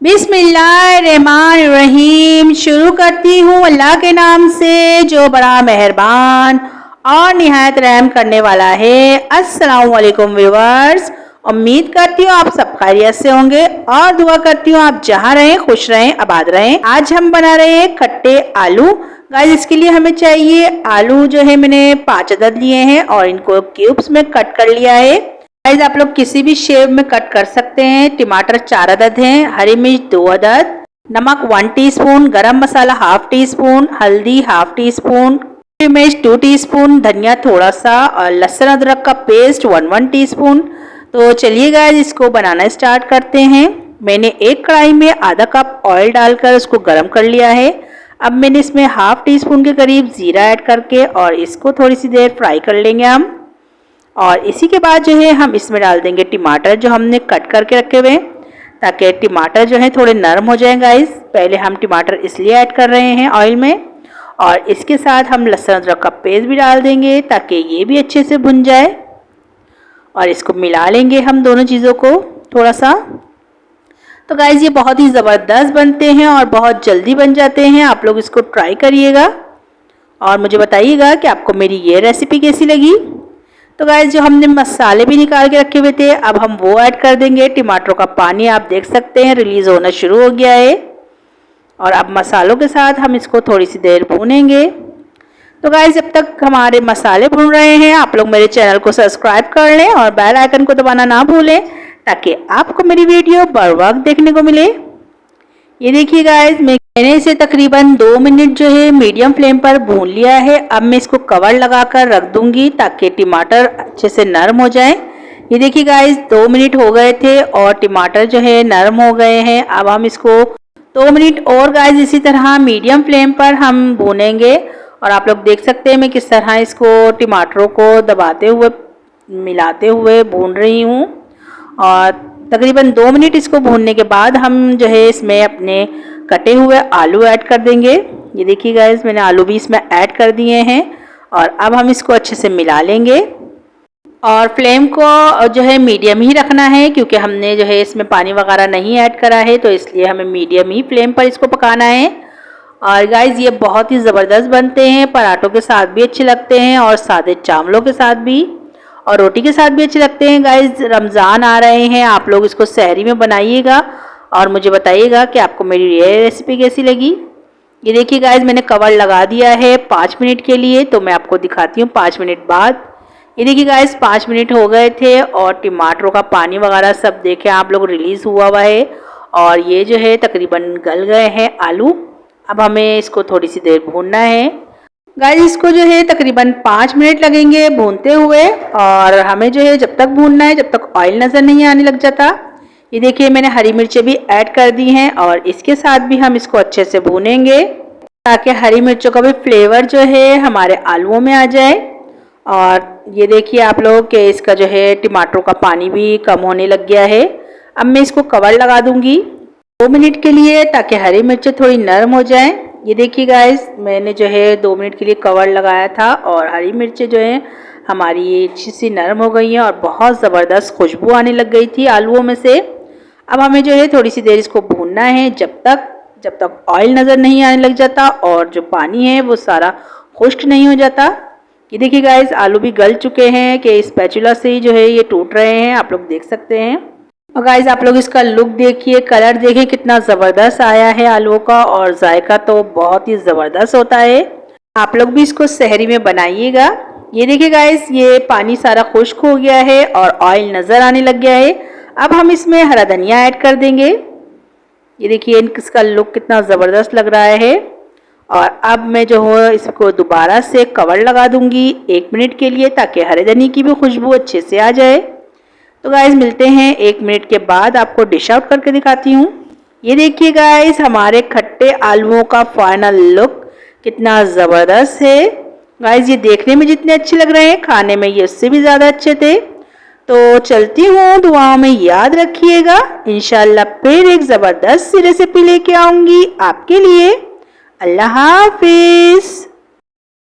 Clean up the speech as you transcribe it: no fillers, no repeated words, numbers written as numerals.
बिस्मिल्लाहिर्रहमानिर्रहीम। शुरू करती हूँ अल्लाह के नाम से जो बड़ा मेहरबान और निहायत रहम करने वाला है। अस्सलाम वालेकुम व्यूअर्स, उम्मीद करती हूँ आप सब खैरियत से होंगे और दुआ करती हूँ आप जहाँ रहें खुश रहें आबाद रहें। आज हम बना रहे हैं खट्टे आलू। गाइस इसके लिए हमें चाहिए आलू जो है मैंने 5 अदद लिए हैं और इनको क्यूब्स में कट कर लिया है। गाइस आप लोग किसी भी शेप में कट कर सकते हैं। टमाटर 4 अदद हैं, हरी मिर्च 2 अदद, नमक 1 टीस्पून, गरम मसाला हाफ टी स्पून, हल्दी हाफ टी स्पून, मिर्च 2 टीस्पून, धनिया थोड़ा सा और लहसुन अदरक का पेस्ट 1 टीस्पून। तो चलिए गाइस इसको बनाना स्टार्ट करते हैं। मैंने एक कढ़ाई में आधा कप ऑयल डालकर उसको गर्म कर लिया है। अब मैंने इसमें हाफ टी स्पून के करीब जीरा ऐड करके और इसको थोड़ी सी देर फ्राई कर लेंगे हम। और इसी के बाद जो है हम इसमें डाल देंगे टमाटर जो हमने कट करके रखे हुए हैं, ताकि टमाटर जो है थोड़े नरम हो जाएं। गाइस पहले हम टमाटर इसलिए ऐड कर रहे हैं ऑयल में, और इसके साथ हम लहसुन अदरक का पेस्ट भी डाल देंगे ताकि ये भी अच्छे से भुन जाए। और इसको मिला लेंगे हम दोनों चीज़ों को थोड़ा सा। तो गाइस ये बहुत ही ज़बरदस्त बनते हैं और बहुत जल्दी बन जाते हैं। आप लोग इसको ट्राई करिएगा और मुझे बताइएगा कि आपको मेरी ये रेसिपी कैसी लगी। तो गाइस जो हमने मसाले भी निकाल के रखे हुए थे अब हम वो ऐड कर देंगे। टमाटरों का पानी आप देख सकते हैं रिलीज़ होना शुरू हो गया है। और अब मसालों के साथ हम इसको थोड़ी सी देर भूनेंगे। तो गाइस जब तक हमारे मसाले भून रहे हैं आप लोग मेरे चैनल को सब्सक्राइब कर लें और बेल आइकन को दबाना ना भूलें, ताकि आपको मेरी वीडियो बर वक्त देखने को मिले। ये देखिए गाइस मैंने इसे तकरीबन 2 मिनट जो है मीडियम फ्लेम पर भून लिया है। अब मैं इसको कवर लगाकर रख दूंगी ताकि टमाटर अच्छे से नरम हो जाए। ये देखिए गाइस 2 मिनट हो गए थे और टमाटर जो है नरम हो गए हैं। अब हम इसको 2 मिनट और गाइस इसी तरह मीडियम फ्लेम पर हम भूनेंगे। और आप लोग देख सकते हैं मैं किस तरह इसको टमाटरों को दबाते हुए मिलाते हुए भून रही हूँ। और तकरीबन 2 मिनट इसको भूनने के बाद हम जो है इसमें अपने कटे हुए आलू ऐड कर देंगे। ये देखिए गाइस मैंने आलू भी इसमें ऐड कर दिए हैं और अब हम इसको अच्छे से मिला लेंगे। और फ्लेम को जो है मीडियम ही रखना है, क्योंकि हमने जो है इसमें पानी वगैरह नहीं ऐड करा है, तो इसलिए हमें मीडियम ही फ्लेम पर इसको पकाना है। और गाइस ये बहुत ही ज़बरदस्त बनते हैं, पराठों के साथ भी अच्छे लगते हैं और सादे चावलों के साथ भी और रोटी के साथ भी अच्छे लगते हैं। गाइस रमज़ान आ रहे हैं, आप लोग इसको सहरी में बनाइएगा और मुझे बताइएगा कि आपको मेरी ये रेसिपी कैसी लगी। ये देखिए गाइस मैंने कवर लगा दिया है 5 मिनट के लिए, तो मैं आपको दिखाती हूँ 5 मिनट बाद। ये देखिए गाइस 5 मिनट हो गए थे और टमाटरों का पानी वगैरह सब देखे आप लोग रिलीज़ हुआ है और ये जो है तकरीबन गल गए हैं आलू। अब हमें इसको थोड़ी सी देर भूनना है। गाइस इसको जो है तकरीबन 5 मिनट लगेंगे भूनते हुए, और हमें जो है जब तक भूनना है जब तक ऑयल नज़र नहीं आने लग जाता। ये देखिए मैंने हरी मिर्चें भी ऐड कर दी हैं और इसके साथ भी हम इसको अच्छे से भूनेंगे ताकि हरी मिर्चों का भी फ्लेवर जो है हमारे आलूओं में आ जाए। और ये देखिए आप लोग कि इसका जो है टमाटरों का पानी भी कम होने लग गया है। अब मैं इसको कवर लगा दूंगी 2 मिनट के लिए ताकि हरी मिर्चें थोड़ी नरम हो जाएं। ये देखिए गाइस मैंने जो है 2 मिनट के लिए कवर लगाया था और हरी मिर्चें जो हैं हमारी अच्छी सी नरम हो गई हैं और बहुत ज़बरदस्त खुशबू आने लग गई थी आलूओं में से। अब हमें जो है थोड़ी सी देर इसको भूनना है जब तक ऑयल नज़र नहीं आने लग जाता और जो पानी है वो सारा खुश्क नहीं हो जाता। ये देखिए गाइस आलू भी गल चुके हैं कि स्पैचुला से ही जो है ये टूट रहे हैं, आप लोग देख सकते हैं। और गाइस आप लोग इसका लुक देखिए, कलर देखिए कितना ज़बरदस्त आया है आलूओं का, और जायका तो बहुत ही ज़बरदस्त होता है। आप लोग भी इसको सहरी में बनाइएगा। ये देखिए गाइस ये पानी सारा खुश्क हो गया है और ऑयल नज़र आने लग गया है। अब हम इसमें हरा धनिया ऐड कर देंगे। ये देखिए इसका लुक कितना ज़बरदस्त लग रहा है। और अब मैं जो है इसको दोबारा से कवर लगा दूंगी 1 मिनट के लिए ताकि हरे धनिया की भी खुशबू अच्छे से आ जाए। तो गाइस मिलते हैं 1 मिनट के बाद, आपको डिश आउट करके दिखाती हूँ। ये देखिए गाइस हमारे खट्टे आलूओं का फाइनल लुक कितना ज़बरदस्त है। गाइस ये देखने में जितने अच्छे लग रहे हैं खाने में ये उससे भी ज़्यादा अच्छे थे। तो चलती हूँ, दुआओं में याद रखिएगा। इंशाल्लाह फिर एक ज़बरदस्त सी रेसिपी लेके आऊँगी आपके लिए। अल्लाह हाफिज़।